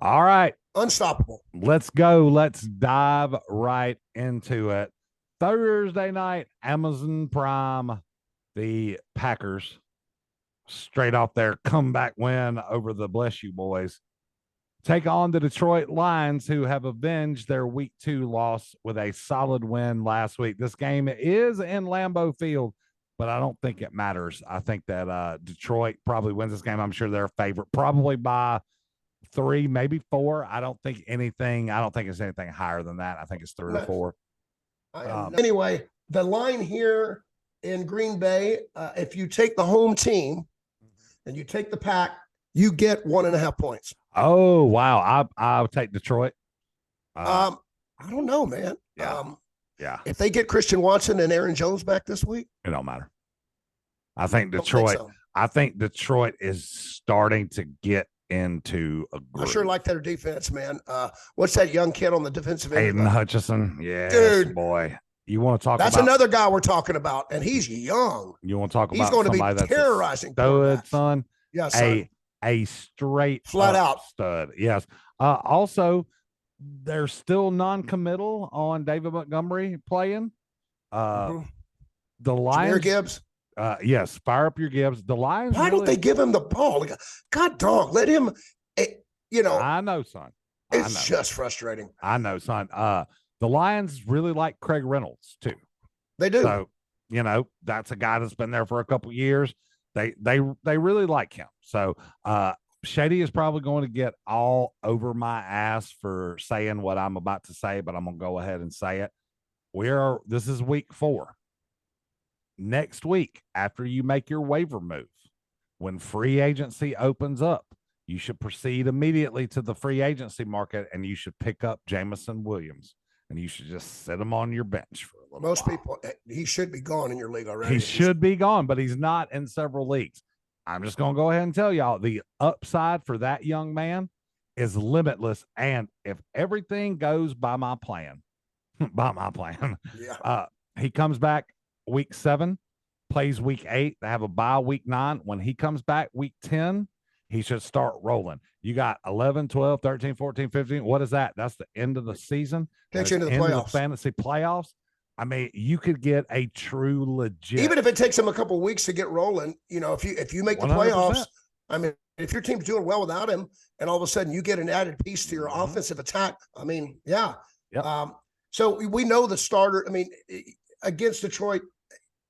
All right. Unstoppable. Let's go. Let's dive right into it. Thursday night, Amazon Prime, the Packers, straight off their comeback win over the Bless You Boys, take on the Detroit Lions, who have avenged their week 2 loss with a solid win last week. This game is in Lambeau Field, but I don't think it matters. I think that Detroit probably wins this game. I'm sure they're a favorite, probably by 3, maybe 4. I don't think it's anything higher than that. I think it's 3 or 4. Anyway, the line here in Green Bay, if you take the home team and you take the Pack, you get 1.5 points. Oh, wow. I'll take Detroit. I don't know, man. Yeah. If they get Christian Watson and Aaron Jones back this week, it don't matter. I think Detroit. I think Detroit is starting to get into a groove. I sure like their defense, man. What's that young kid on the defensive end? Aiden Hutchinson. Yeah, dude, boy. You want to talk That's another guy we're talking about, and he's young. You want to talk he's about going to be terrorizing. Son. Yeah, son. A straight flat out stud. Yes. Also, they're still non-committal on David Montgomery playing. The Lions. JAHMYR GIBBS. Yes, fire up your GIBBS. The Lions. Why don't they give him the ball? God dog, let him. I know, son. It's just frustrating. I know, son. The Lions really like Craig Reynolds too. They do. So, that's a guy that's been there for a couple of years. They really like him. So Shady is probably going to get all over my ass for saying what I'm about to say, but I'm going to go ahead and say it. This is week 4. Next week, after you make your waiver move, when free agency opens up, you should proceed immediately to the free agency market and you should pick up Jameson Williams and you should just sit him on your bench for a little while. Most people, he should be gone in your league already. He should be gone, but he's not in several leagues. I'm just going to go ahead and tell y'all the upside for that young man is limitless. And if everything goes by my plan, he comes back week 7, plays week 8. They have a bye week 9. When he comes back week 10, he should start rolling. You got 11, 12, 13, 14, 15. What is that? That's the end of the season. Takes you into the playoffs. Fantasy playoffs. I mean, you could get a true legit. Even if it takes him a couple of weeks to get rolling, if you make the 100%. Playoffs, I mean, if your team's doing well without him, and all of a sudden you get an added piece to your offensive attack, I mean, yeah. Yep. So we know the starter. I mean, against Detroit,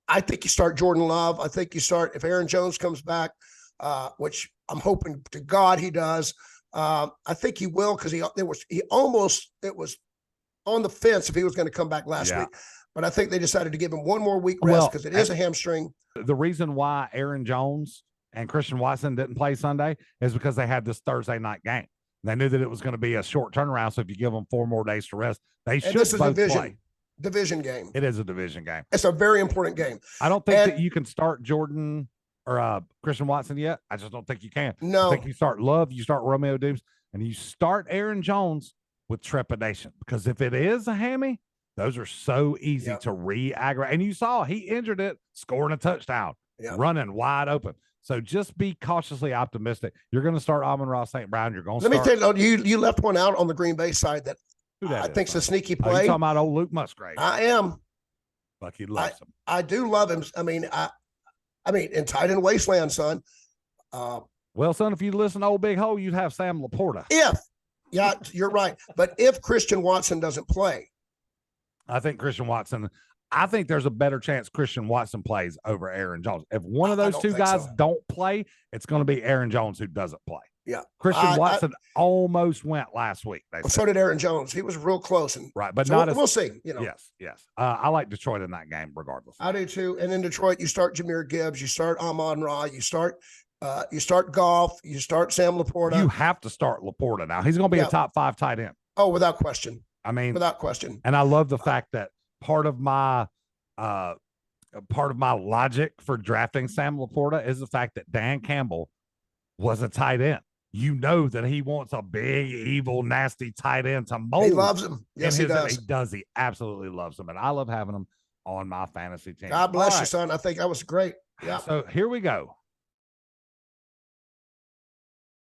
I think you start Jordan Love. I think you start if Aaron Jones comes back, which I'm hoping to God he does. I think he will because it was on the fence if he was going to come back last week. But I think they decided to give him one more week rest because it is a hamstring. The reason why Aaron Jones and Christian Watson didn't play Sunday is because they had this Thursday night game. They knew that it was going to be a short turnaround. So if you give them 4 more days to rest, they should both play. Division game. It is a division game. It's a very important game. I don't think that you can start Jordan or Christian Watson yet. I just don't think you can. No. I think you start Love, you start Romeo Dubes, and you start Aaron Jones with trepidation. Because if it is a hammy, those are so easy to re-aggravate. And you saw he injured it, scoring a touchdown, running wide open. So just be cautiously optimistic. You're going to start Amon-Ra St. Brown. You're going to Let me tell you, you left one out on the Green Bay side that I think's a sneaky play. You're talking about old Luke Musgrave. I am. Bucky loves him. I do love him. I mean, in tight end wasteland, son. Well, son, if you listen to Old Big Hole, you'd have Sam Laporta. Yeah, you're right. But if Christian Watson doesn't play, I think there's a better chance Christian Watson plays over Aaron Jones. If one of those two guys don't play, it's going to be Aaron Jones who doesn't play. Yeah. Christian Watson almost went last week. So did Aaron Jones. He was real close. Right, but we'll see. Yes. I like Detroit in that game regardless. I do too. And in Detroit, you start JAHMYR GIBBS, you start Amon-Ra, you start Goff, you start Sam Laporta. You have to start Laporta now. He's going to be a top 5 tight end. Oh, without question. I mean, without question. And I love the fact that part of my logic for drafting Sam Laporta is the fact that Dan Campbell was a tight end. You know that he wants a big, evil, nasty tight end to mold. He loves him. Yes, he does. He does. He absolutely loves him. And I love having him on my fantasy team. God bless you, son. I think that was great. Yeah. So here we go.